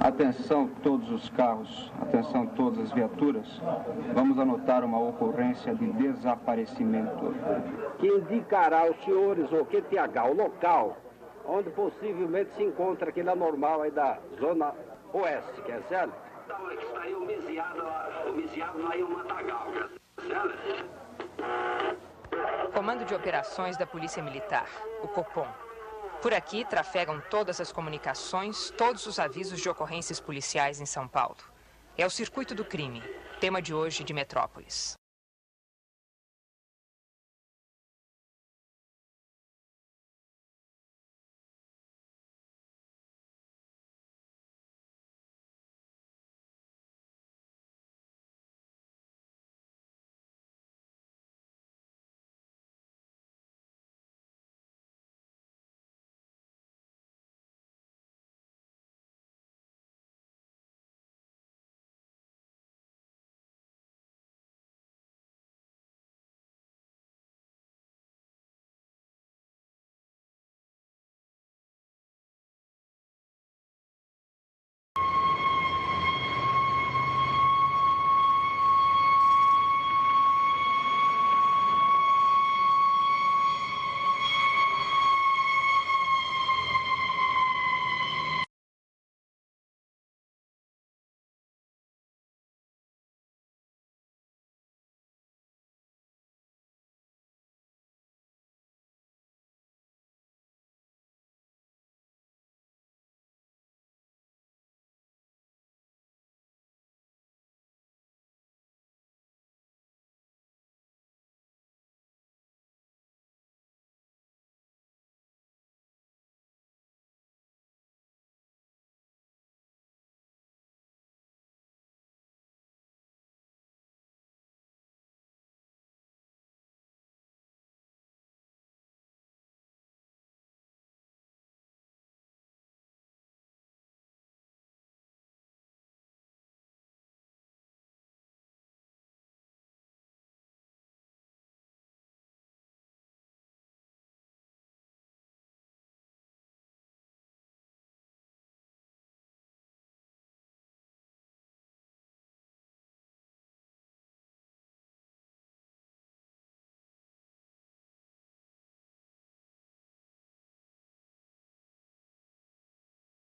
Atenção todos os carros, atenção todas as viaturas. Vamos anotar uma ocorrência de desaparecimento. Que indicará aos senhores o QTH, o local, onde possivelmente se encontra aquele anormal aí da zona oeste, que é certo? Está aí o miseado lá em um matagal, Comando de Operações da Polícia Militar, o Copom. Por aqui trafegam todas as comunicações, todos os avisos de ocorrências policiais em São Paulo. É o circuito do crime, tema de hoje de Metrópolis.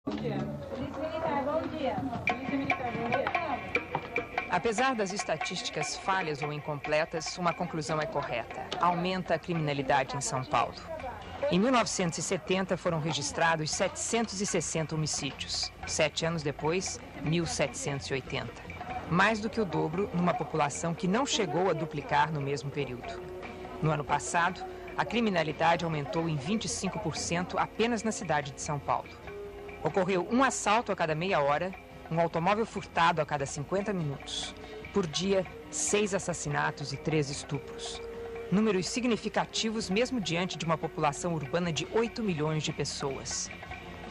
Polícia Militar, bom dia. Polícia Militar, bom dia. Apesar das estatísticas falhas ou incompletas, uma conclusão é correta. Aumenta a criminalidade em São Paulo. Em 1970 foram registrados 760 homicídios. 7 anos depois, 1.780. Mais do que o dobro numa população que não chegou a duplicar no mesmo período. No ano passado, a criminalidade aumentou em 25% apenas na cidade de São Paulo. Ocorreu um assalto a cada meia hora, um automóvel furtado a cada 50 minutos. Por dia, 6 assassinatos e 3 estupros. Números significativos mesmo diante de uma população urbana de 8 milhões de pessoas.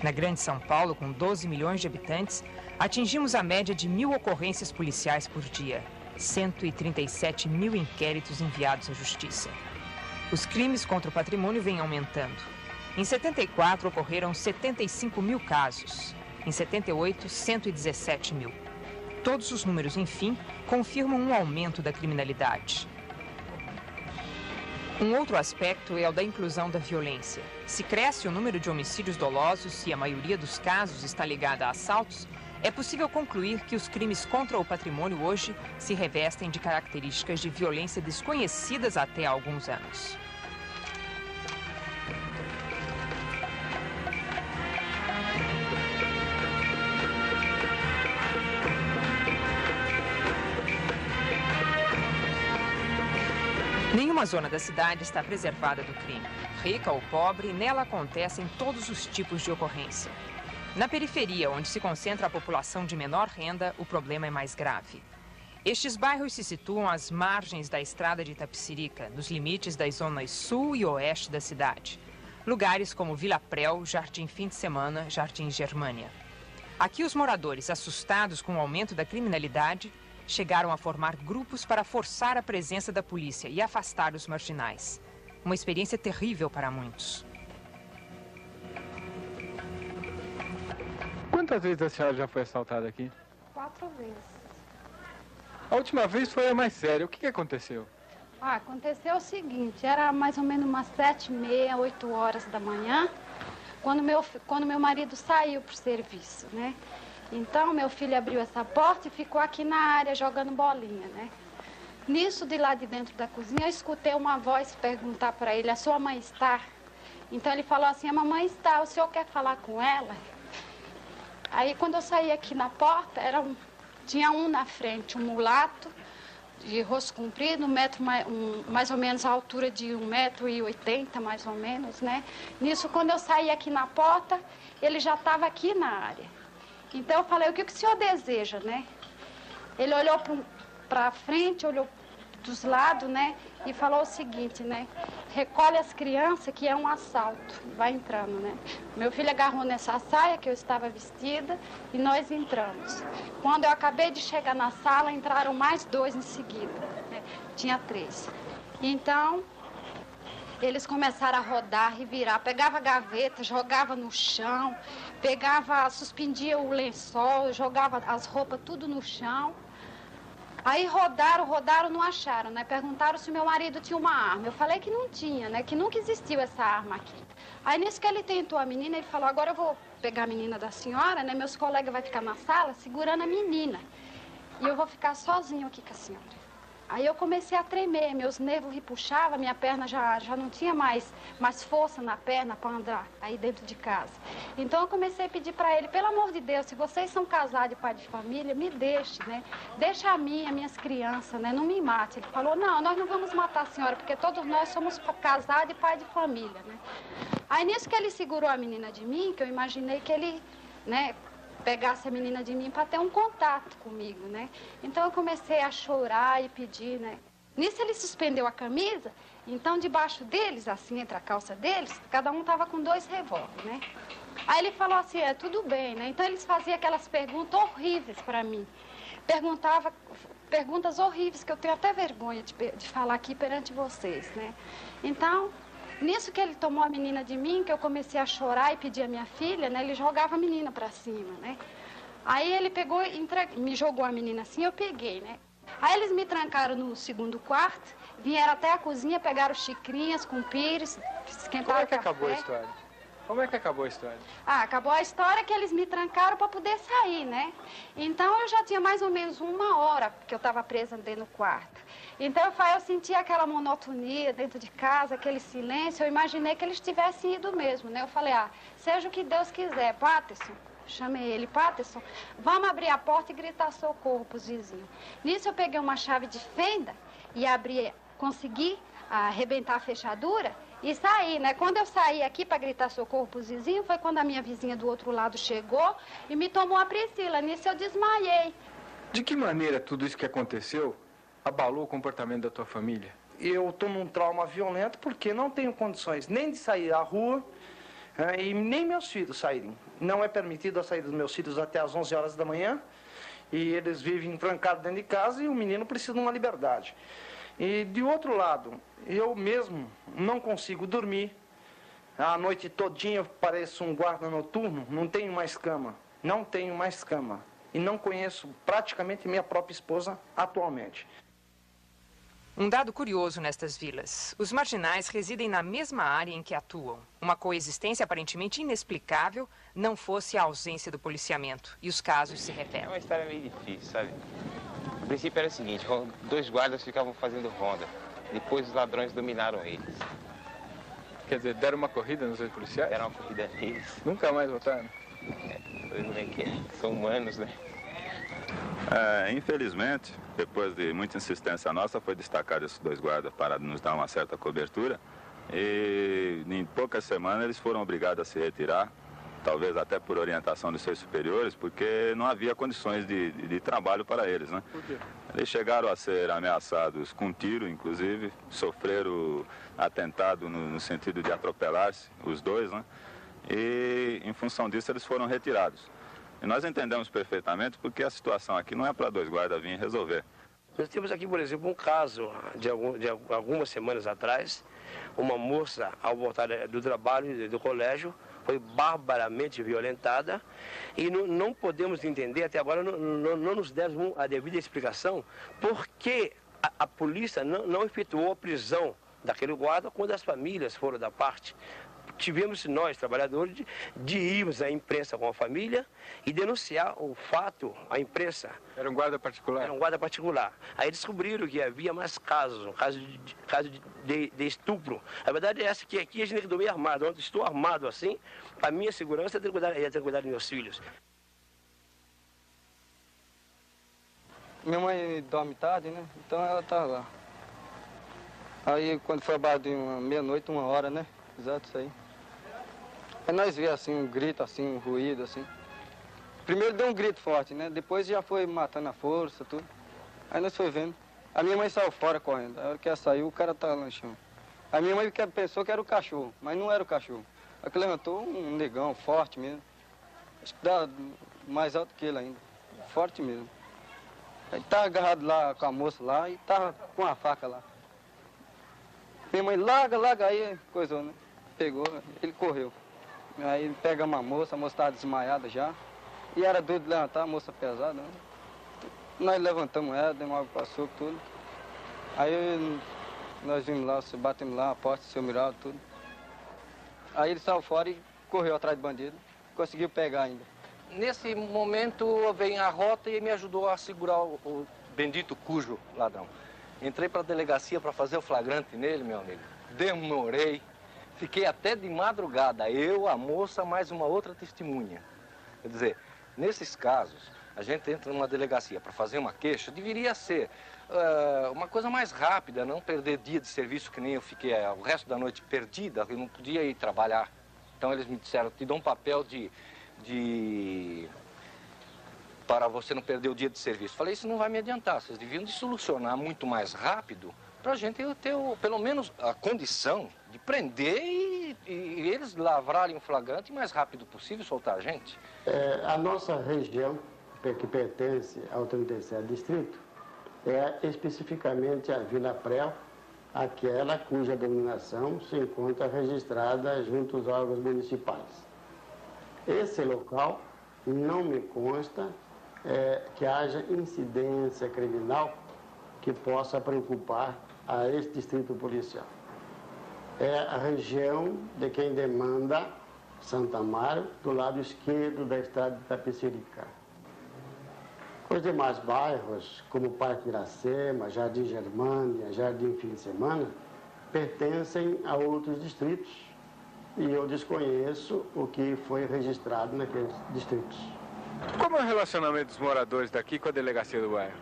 Na Grande São Paulo, com 12 milhões de habitantes, atingimos a média de 1.000 ocorrências policiais por dia. 137 mil inquéritos enviados à Justiça. Os crimes contra o patrimônio vêm aumentando. Em 74, ocorreram 75 mil casos. Em 78, 117 mil. Todos os números, enfim, confirmam um aumento da criminalidade. Um outro aspecto é o da inclusão da violência. Se cresce o número de homicídios dolosos e a maioria dos casos está ligada a assaltos, é possível concluir que os crimes contra o patrimônio hoje se revestem de características de violência desconhecidas até há alguns anos. Nenhuma zona da cidade está preservada do crime. Rica ou pobre, nela acontecem todos os tipos de ocorrência. Na periferia, onde se concentra a população de menor renda, o problema é mais grave. Estes bairros se situam às margens da estrada de Itapecerica, nos limites das zonas sul e oeste da cidade. Lugares como Vila Prel, Jardim Fim de Semana, Jardim Germânia. Aqui os moradores, assustados com o aumento da criminalidade, chegaram a formar grupos para forçar a presença da polícia e afastar os marginais. Uma experiência terrível para muitos. Quantas vezes a senhora já foi assaltada aqui? 4 vezes. A última vez foi a mais séria. O que aconteceu? Aconteceu o seguinte, era mais ou menos umas 7h30, 8 horas da manhã, quando meu marido saiu pro serviço, né? Então, meu filho abriu essa porta e ficou aqui na área jogando bolinha, né? Nisso, de lá de dentro da cozinha, eu escutei uma voz perguntar para ele, a sua mãe está? Então, ele falou assim, a mamãe está, o senhor quer falar com ela? Aí, quando eu saí aqui na porta, tinha um na frente, um mulato, de rosto comprido, mais ou menos a altura de 1,80 m, mais ou menos, né? Nisso, quando eu saí aqui na porta, ele já estava aqui na área. Então, eu falei, o que o senhor deseja, né? Ele olhou para frente, olhou dos lados, né? E falou o seguinte, né? Recolhe as crianças que é um assalto. Vai entrando, né? Meu filho agarrou nessa saia que eu estava vestida e nós entramos. Quando eu acabei de chegar na sala, entraram mais 2 em seguida, né? Tinha 3. Então, eles começaram a rodar e virar. Pegava a gaveta, jogava no chão, suspendia o lençol, jogava as roupas tudo no chão. Aí rodaram, não acharam, né? Perguntaram se meu marido tinha uma arma. Eu falei que não tinha, né? Que nunca existiu essa arma aqui. Aí nisso que ele tentou a menina, ele falou, agora eu vou pegar a menina da senhora, né? Meus colegas vão ficar na sala segurando a menina. E eu vou ficar sozinho aqui com a senhora. Aí eu comecei a tremer, meus nervos repuxavam, minha perna já não tinha mais força na perna para andar aí dentro de casa. Então eu comecei a pedir para ele, pelo amor de Deus, se vocês são casados e pai de família, me deixe, né? Deixa a mim, as minhas crianças, né? Não me mate. Ele falou, não, nós não vamos matar a senhora, porque todos nós somos casados e pai de família, né? Aí nisso que ele segurou a menina de mim, que eu imaginei que ele, né, pegasse a menina de mim para ter um contato comigo, né? Então eu comecei a chorar e pedir, né? Nisso ele suspendeu a camisa, então debaixo deles, assim, entre a calça deles, cada um estava com 2 revólveres, né? Aí ele falou assim, tudo bem, né? Então eles faziam aquelas perguntas horríveis para mim. Perguntava perguntas horríveis que eu tenho até vergonha de falar aqui perante vocês, né? Então, nisso que ele tomou a menina de mim, que eu comecei a chorar e pedir a minha filha, né? Ele jogava a menina pra cima, né? Aí ele pegou e me jogou a menina assim, eu peguei, né? Aí eles me trancaram no 2º quarto, vieram até a cozinha, pegaram xicrinhas com pires, esquentaram Como é que café. acabou a história? Como é que acabou a história? Acabou a história que eles me trancaram para poder sair, né? Então eu já tinha mais ou menos 1 hora que eu estava presa dentro do quarto. Então eu senti aquela monotonia dentro de casa, aquele silêncio, eu imaginei que eles tivessem ido mesmo, né? Eu falei, seja o que Deus quiser, Patterson, chamei ele, Patterson, vamos abrir a porta e gritar socorro pros vizinhos. Nisso eu peguei uma chave de fenda e consegui arrebentar a fechadura e saí, né? Quando eu saí aqui para gritar socorro pros vizinhos, foi quando a minha vizinha do outro lado chegou e me tomou a Priscila. Nisso eu desmaiei. De que maneira tudo isso que aconteceu abalou o comportamento da tua família? Eu estou num trauma violento porque não tenho condições nem de sair à rua e nem meus filhos saírem. Não é permitido a saída dos meus filhos até às 11 horas da manhã e eles vivem trancados dentro de casa e o menino precisa de uma liberdade. E de outro lado, eu mesmo não consigo dormir. A noite todinha eu pareço um guarda noturno, não tenho mais cama. Não tenho mais cama. E não conheço praticamente minha própria esposa atualmente. Um dado curioso nestas vilas. Os marginais residem na mesma área em que atuam. Uma coexistência aparentemente inexplicável, não fosse a ausência do policiamento. E os casos se repetem. É uma história meio difícil, sabe? O princípio era o seguinte, 2 guardas ficavam fazendo ronda. Depois os ladrões dominaram eles. Quer dizer, deram uma corrida nos 2 policiais? Deram uma corrida neles. Nunca mais voltaram? São humanos, né? Infelizmente, depois de muita insistência nossa, foi destacado esses 2 guardas para nos dar uma certa cobertura. E em poucas semanas eles foram obrigados a se retirar, talvez até por orientação dos seus superiores, porque não havia condições de trabalho para eles, né? Por quê? Eles chegaram a ser ameaçados com tiro, inclusive, sofreram atentado no sentido de atropelar-se, os 2, né? E em função disso eles foram retirados. E nós entendemos perfeitamente porque a situação aqui não é para 2 guardas virem resolver. Nós temos aqui, por exemplo, um caso de algumas semanas atrás. Uma moça, ao voltar do trabalho, do colégio, foi barbaramente violentada e não podemos entender, até agora não nos demos a devida explicação por que a polícia não efetuou a prisão daquele guarda quando as famílias foram da parte. Tivemos nós, trabalhadores, de irmos à imprensa com a família e denunciar o fato à imprensa. Era um guarda particular? Era um guarda particular. Aí descobriram que havia mais casos, um caso de estupro. A verdade é essa, que aqui a gente tem que dormir armado. Onde estou armado assim, a minha segurança é ter que cuidar dos meus filhos. Minha mãe dorme tarde, né? Então ela tá lá. Aí quando foi abaixo de meia-noite, 1h, né? Exato, isso aí. Aí nós vimos assim, um grito, assim, um ruído, assim. Primeiro deu um grito forte, né? Depois já foi matando a força, tudo. Aí nós foi vendo. A minha mãe saiu fora correndo. A hora que ela saiu, o cara tava lá no chão. A minha mãe pensou que era o cachorro, mas não era o cachorro. Aí que levantou um negão, forte mesmo. Acho que dá mais alto que ele ainda. Forte mesmo. Aí tava agarrado lá com a moça lá e tava com a faca lá. Minha mãe, larga, aí coisou, né? Pegou, ele correu. Aí pegamos a moça estava desmaiada já. E era duro de levantar, a moça pesada, né? Nós levantamos ela, demos água para açúcar, tudo. Aí nós vimos lá, batemos lá a porta, o seu Miraldo, tudo. Aí ele saiu fora e correu atrás do bandido. Conseguiu pegar ainda. Nesse momento veio a rota e me ajudou a segurar o bendito cujo ladrão. Entrei para a delegacia para fazer o flagrante nele, meu amigo. Demorei. Fiquei até de madrugada. Eu, a moça, mais uma outra testemunha. Quer dizer, nesses casos, a gente entra numa delegacia para fazer uma queixa, deveria ser uma coisa mais rápida, não perder dia de serviço que nem eu fiquei o resto da noite perdida, eu não podia ir trabalhar. Então eles me disseram, te dão um papel para você não perder o dia de serviço. Falei, isso não vai me adiantar, vocês deviam de solucionar muito mais rápido para a gente ter pelo menos a condição de prender e eles lavrarem o flagrante o mais rápido possível e soltar a gente. A nossa região, que pertence ao 37º Distrito, é especificamente a Vila Prel, aquela cuja denominação se encontra registrada junto aos órgãos municipais. Esse local não me consta que haja incidência criminal que possa preocupar a esse distrito policial. É a região de quem demanda Santa Amaro, do lado esquerdo da estrada de Itapecerica. Os demais bairros, como Parque Iracema, Jardim Germânia, Jardim Fim de Semana, pertencem a outros distritos e eu desconheço o que foi registrado naqueles distritos. Como é o relacionamento dos moradores daqui com a delegacia do bairro?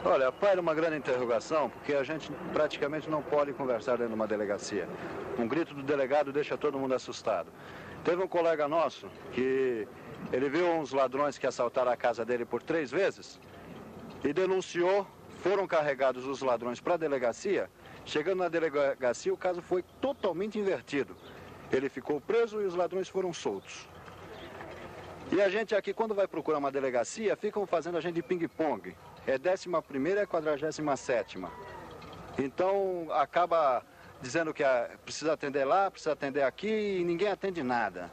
Olha, paira uma grande interrogação, porque a gente praticamente não pode conversar dentro de uma delegacia. Um grito do delegado deixa todo mundo assustado. Teve um colega nosso que ele viu uns ladrões que assaltaram a casa dele por 3 vezes e denunciou, foram carregados os ladrões para a delegacia. Chegando na delegacia, o caso foi totalmente invertido. Ele ficou preso e os ladrões foram soltos. E a gente aqui, quando vai procurar uma delegacia, ficam fazendo a gente de ping-pong. É 11ª e é 47ª. Então, acaba dizendo que precisa atender lá, precisa atender aqui e ninguém atende nada.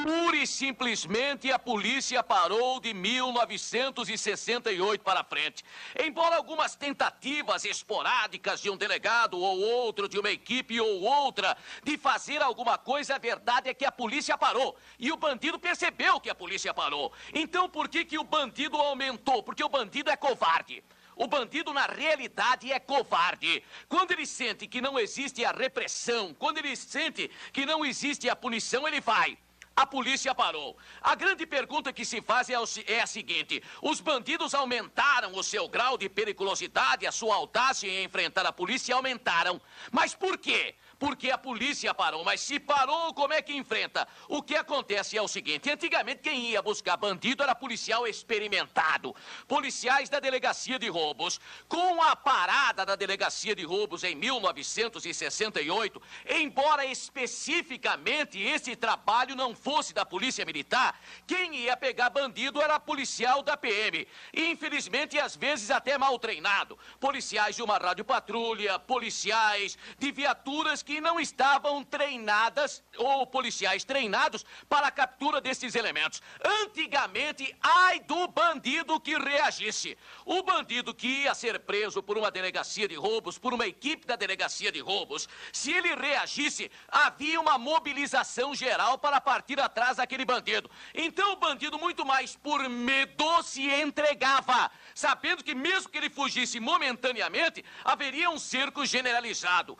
Pura e simplesmente a polícia parou de 1968 para frente. Embora algumas tentativas esporádicas de um delegado ou outro, de uma equipe ou outra, de fazer alguma coisa, a verdade é que a polícia parou. E o bandido percebeu que a polícia parou. Então por que o bandido aumentou? Porque o bandido é covarde. O bandido, na realidade, é covarde. Quando ele sente que não existe a repressão, quando ele sente que não existe a punição, ele vai. A polícia parou. A grande pergunta que se faz é a seguinte: os bandidos aumentaram o seu grau de periculosidade, a sua audácia em enfrentar a polícia aumentaram. Mas por quê? Porque a polícia parou. Mas se parou, como é que enfrenta? O que acontece é o seguinte: antigamente quem ia buscar bandido era policial experimentado. Policiais da delegacia de roubos. Com a parada da delegacia de roubos em 1968, embora especificamente esse trabalho não fosse da polícia militar, quem ia pegar bandido era policial da PM. Infelizmente, às vezes até mal treinado. Policiais de uma radiopatrulha, policiais de viaturas que que não estavam treinadas ou policiais treinados para a captura desses elementos. Antigamente, ai do bandido que reagisse. O bandido que ia ser preso por uma delegacia de roubos, por uma equipe da delegacia de roubos, se ele reagisse, havia uma mobilização geral para partir atrás daquele bandido. Então o bandido, muito mais por medo, se entregava, sabendo que mesmo que ele fugisse momentaneamente, haveria um cerco generalizado.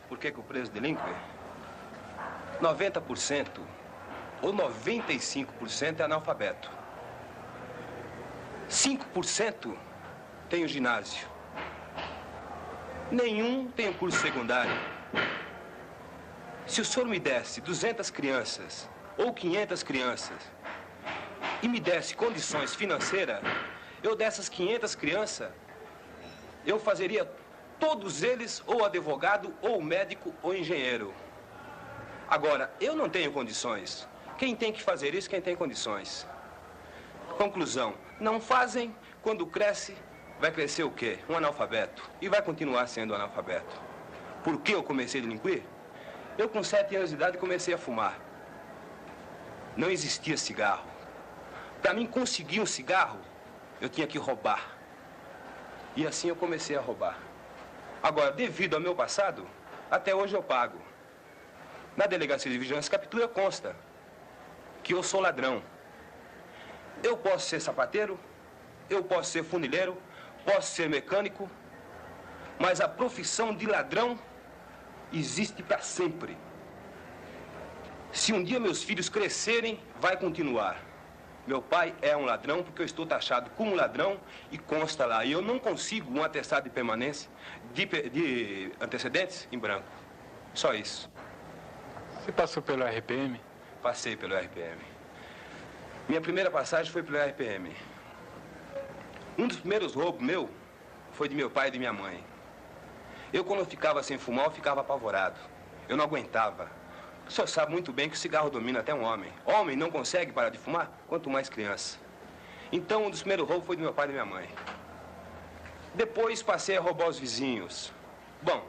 Por que o preso delinque? 90% ou 95% é analfabeto. 5% tem o ginásio. Nenhum tem o curso secundário. Se o senhor me desse 200 crianças ou 500 crianças e me desse condições financeiras, eu dessas 500 crianças, eu fazeria todos eles ou advogado, ou médico, ou engenheiro. Agora, eu não tenho condições. Quem tem que fazer isso, quem tem condições. Conclusão, não fazem, quando cresce, vai crescer o quê? Um analfabeto. E vai continuar sendo analfabeto. Por que eu comecei a delinquir? Eu, com 7 anos de idade, comecei a fumar. Não existia cigarro. Para mim conseguir um cigarro, eu tinha que roubar. E assim eu comecei a roubar. Agora, devido ao meu passado, até hoje eu pago. Na delegacia de vigilância e captura consta que eu sou ladrão. Eu posso ser sapateiro, eu posso ser funileiro, posso ser mecânico, mas a profissão de ladrão existe para sempre. Se um dia meus filhos crescerem, vai continuar. Meu pai é um ladrão porque eu estou taxado como ladrão e consta lá. E eu não consigo um atestado de permanência de antecedentes em branco. Só isso. Você passou pelo RPM? Passei pelo RPM. Minha primeira passagem foi pelo RPM. Um dos primeiros roubos meu foi de meu pai e de minha mãe. Eu, quando eu ficava sem fumar, eu ficava apavorado. Eu não aguentava. O senhor sabe muito bem que o cigarro domina até um homem. Homem não consegue parar de fumar, quanto mais criança. Então, um dos primeiros roubos foi do meu pai e da minha mãe. Depois passei a roubar os vizinhos. Bom,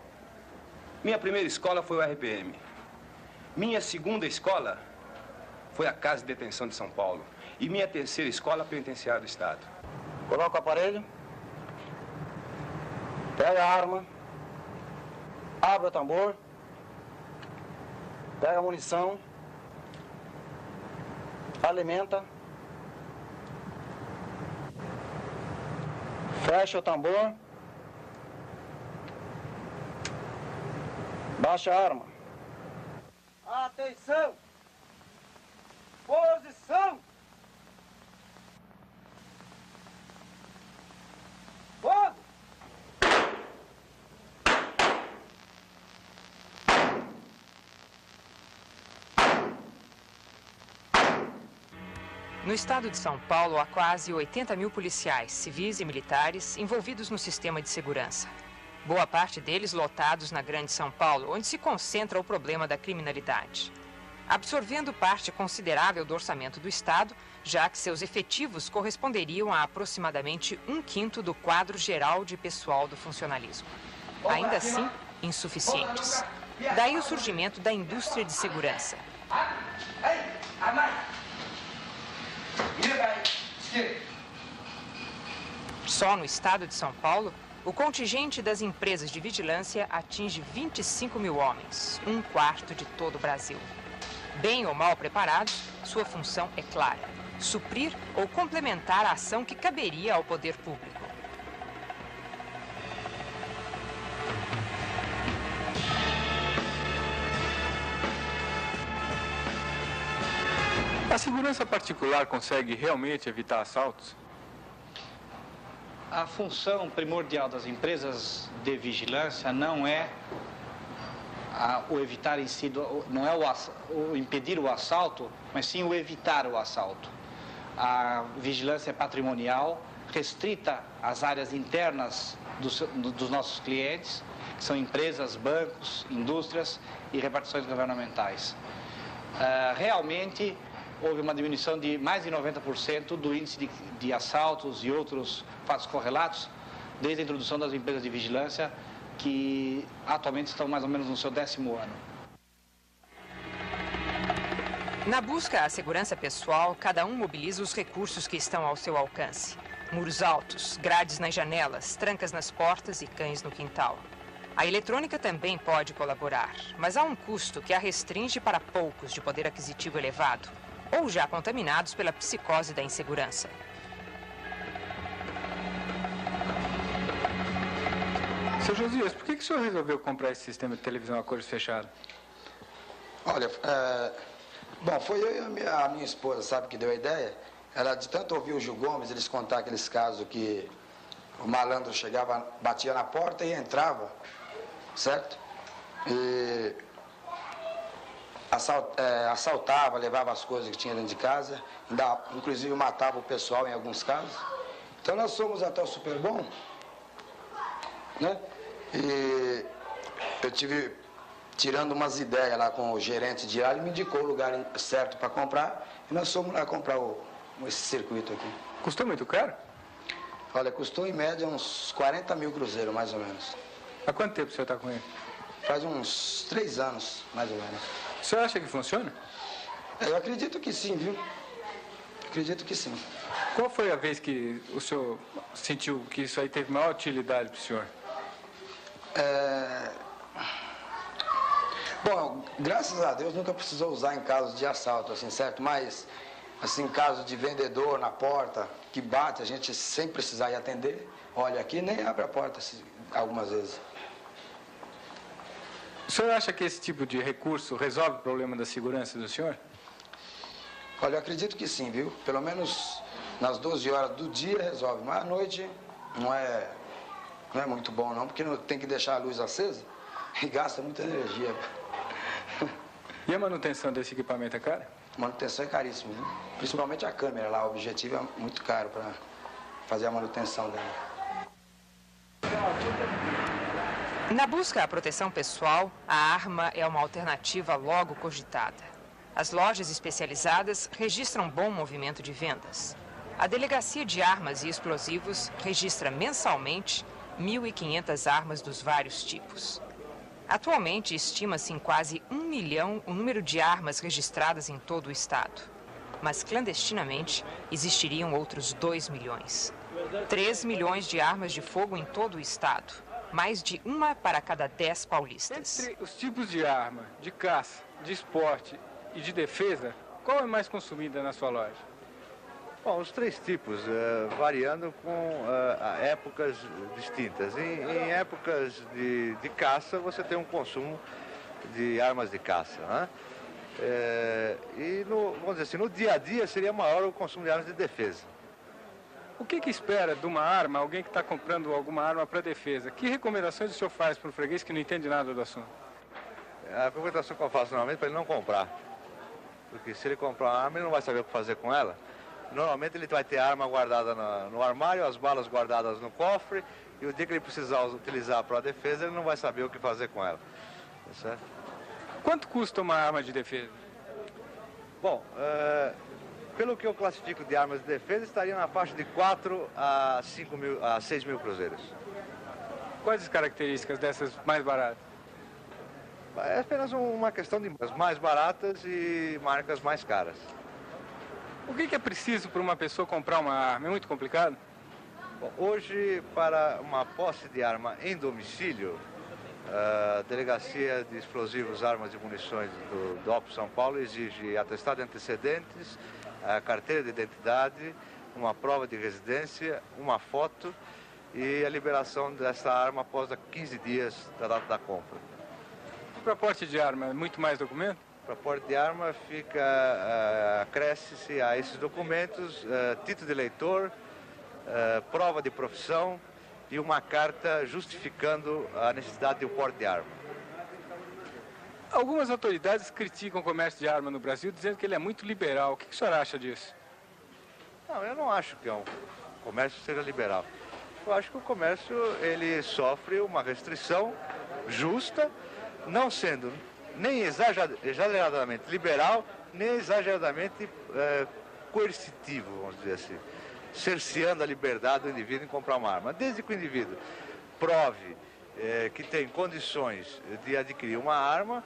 minha primeira escola foi o RPM. Minha segunda escola foi a Casa de Detenção de São Paulo. E minha terceira escola, a Penitenciária do Estado. Coloca o aparelho. Pega a arma. Abre o tambor. Pega a munição, alimenta, fecha o tambor, baixa a arma. Atenção! Posição! Fogo! No estado de São Paulo, há quase 80 mil policiais, civis e militares, envolvidos no sistema de segurança. Boa parte deles lotados na Grande São Paulo, onde se concentra o problema da criminalidade. Absorvendo parte considerável do orçamento do Estado, já que seus efetivos corresponderiam a aproximadamente 1/5 do quadro geral de pessoal do funcionalismo. Ainda assim, insuficientes. Daí o surgimento da indústria de segurança. Só no estado de São Paulo, o contingente das empresas de vigilância atinge 25 mil homens, 1/4 de todo o Brasil. Bem ou mal preparados, sua função é clara: suprir ou complementar a ação que caberia ao poder público. A segurança particular consegue realmente evitar assaltos? A função primordial das empresas de vigilância não é o evitar em si, não é o impedir o assalto, mas sim o evitar o assalto. A vigilância patrimonial restrita as áreas internas dos nossos clientes, que são empresas, bancos, indústrias e repartições governamentais. Realmente, houve uma diminuição de mais de 90% do índice de assaltos e outros fatos correlatos desde a introdução das empresas de vigilância, que atualmente estão mais ou menos no seu 10º ano. Na busca à segurança pessoal, cada um mobiliza os recursos que estão ao seu alcance. Muros altos, grades nas janelas, trancas nas portas e cães no quintal. A eletrônica também pode colaborar, mas há um custo que a restringe para poucos de poder aquisitivo elevado, ou já contaminados pela psicose da insegurança. Seu Josias, por que o senhor resolveu comprar esse sistema de televisão a cores fechado? Olha, bom, foi eu e a minha esposa, sabe, que deu a ideia. Ela, de tanto ouvir o Gil Gomes, eles contar aqueles casos que o malandro chegava, batia na porta e entrava, certo? E assaltava, levava as coisas que tinha dentro de casa, inclusive matava o pessoal em alguns casos. Então nós fomos até o Superbom, né? E eu tive tirando umas ideias lá com o gerente de área, ele me indicou o lugar certo para comprar, e nós fomos lá comprar esse circuito aqui. Custou muito caro? Olha, custou em média uns 40 mil cruzeiros, mais ou menos. Há quanto tempo o senhor está com ele? Faz uns 3 anos, mais ou menos. O senhor acha que funciona? Eu acredito que sim, viu? Acredito que sim. Qual foi a vez que o senhor sentiu que isso aí teve maior utilidade para o senhor? Bom, graças a Deus nunca precisou usar em casos de assalto, assim, certo? Mas, assim, caso de vendedor na porta, que bate, a gente sem precisar ir atender, olha aqui, nem abre a porta algumas vezes. O senhor acha que esse tipo de recurso resolve o problema da segurança do senhor? Olha, eu acredito que sim, viu? Pelo menos nas 12 horas do dia resolve, mas à noite não é muito bom não, porque tem que deixar a luz acesa e gasta muita energia. E a manutenção desse equipamento é cara? Manutenção é caríssima, viu? Principalmente a câmera lá, o objetivo é muito caro para fazer a manutenção dela. Na busca à proteção pessoal, a arma é uma alternativa logo cogitada. As lojas especializadas registram bom movimento de vendas. A Delegacia de Armas e Explosivos registra mensalmente 1.500 armas dos vários tipos. Atualmente, estima-se em quase 1 milhão o número de armas registradas em todo o estado. Mas, clandestinamente, existiriam outros 2 milhões. 3 milhões de armas de fogo em todo o estado. Mais de uma para cada 10 paulistas. Entre os tipos de arma, de caça, de esporte e de defesa, qual é mais consumida na sua loja? Bom, os 3 tipos, variando com épocas distintas. Em épocas de caça, você tem um consumo de armas de caça, né? Vamos dizer assim, no dia a dia seria maior o consumo de armas de defesa. O que espera de uma arma, alguém que está comprando alguma arma para defesa? Que recomendações o senhor faz para um freguês que não entende nada do assunto? A recomendação que eu faço normalmente é para ele não comprar. Porque se ele comprar uma arma, ele não vai saber o que fazer com ela. Normalmente ele vai ter a arma guardada no armário, as balas guardadas no cofre, e o dia que ele precisar utilizar para a defesa, ele não vai saber o que fazer com ela. Tá certo? Quanto custa uma arma de defesa? Bom, pelo que eu classifico de armas de defesa, estaria na faixa de 4 a 6 mil cruzeiros. Quais as características dessas mais baratas? É apenas uma questão de mais baratas e marcas mais caras. O que é preciso para uma pessoa comprar uma arma? É muito complicado? Bom, hoje, para uma posse de arma em domicílio, a Delegacia de Explosivos, Armas e Munições do DOP São Paulo exige atestado de antecedentes, a carteira de identidade, uma prova de residência, uma foto e a liberação dessa arma após 15 dias da data da compra. Para porte de arma, muito mais documento? Para porte de arma acresce-se a esses documentos título de eleitor, prova de profissão e uma carta justificando a necessidade de um porte de arma. Algumas autoridades criticam o comércio de arma no Brasil, dizendo que ele é muito liberal. O que o senhor acha disso? Não, eu não acho que o comércio seja liberal. Eu acho que o comércio ele sofre uma restrição justa, não sendo nem exageradamente liberal, nem exageradamente coercitivo, vamos dizer assim, cerceando a liberdade do indivíduo em comprar uma arma. Desde que o indivíduo prove que tem condições de adquirir uma arma,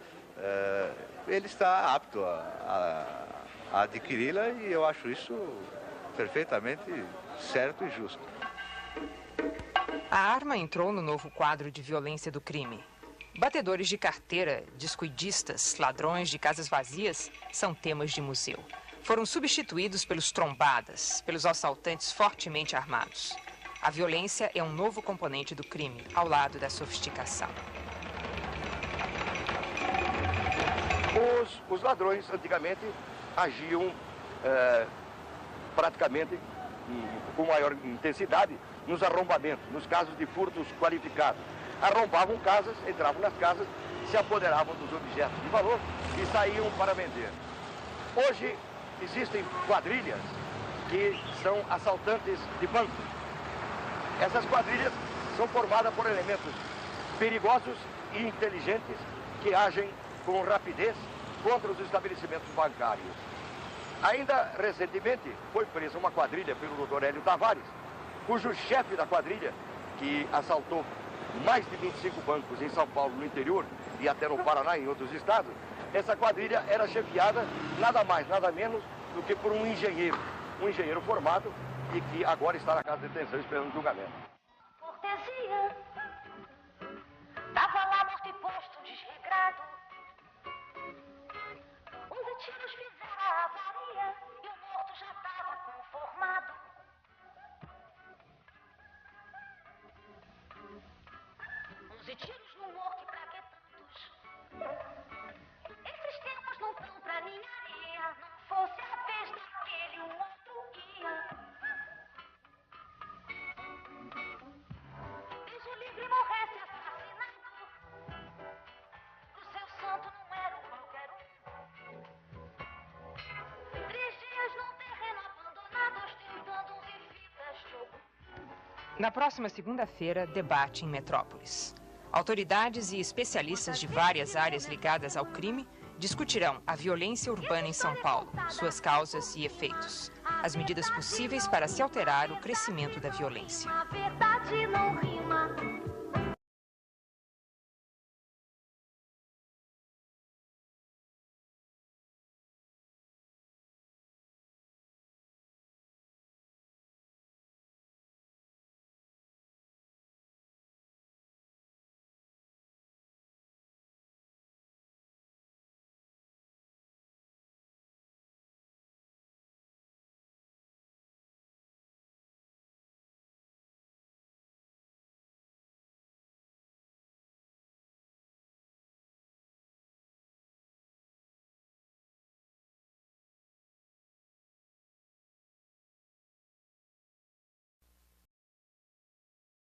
ele está apto a adquiri-la, e eu acho isso perfeitamente certo e justo. A arma entrou no novo quadro de violência do crime. Batedores de carteira, descuidistas, ladrões de casas vazias são temas de museu. Foram substituídos pelos trombadas, pelos assaltantes fortemente armados. A violência é um novo componente do crime, ao lado da sofisticação. Os ladrões, antigamente, agiam praticamente com maior intensidade nos arrombamentos, nos casos de furtos qualificados. Arrombavam casas, entravam nas casas, se apoderavam dos objetos de valor e saíam para vender. Hoje existem quadrilhas que são assaltantes de bancos. Essas quadrilhas são formadas por elementos perigosos e inteligentes que agem com rapidez contra os estabelecimentos bancários. Ainda recentemente foi presa uma quadrilha pelo Dr. Hélio Tavares, cujo chefe da quadrilha, que assaltou mais de 25 bancos em São Paulo, no interior, e até no Paraná e em outros estados, essa quadrilha era chefiada nada mais, nada menos do que por um engenheiro formado e que agora está na casa de detenção esperando julgamento. Cortesia, tava lá morto e posto desregrado. 11 tiros fizeram a avaria e o morto já tava conformado. 11 tiros no morto e pra que tantos? Esses tempos não tão pra ninharia. Não fosse a vez daquele, um outro ia. Deus o livre morresse assassinado. O seu santo não era um qualquer um. 3 dias num terreno abandonado, ostentando uns e fitas de ogum. Na próxima segunda-feira, debate em Metrópolis. Autoridades e especialistas de várias áreas ligadas ao crime discutirão a violência urbana em São Paulo, suas causas e efeitos, as medidas possíveis para se alterar o crescimento da violência. A verdade não ri.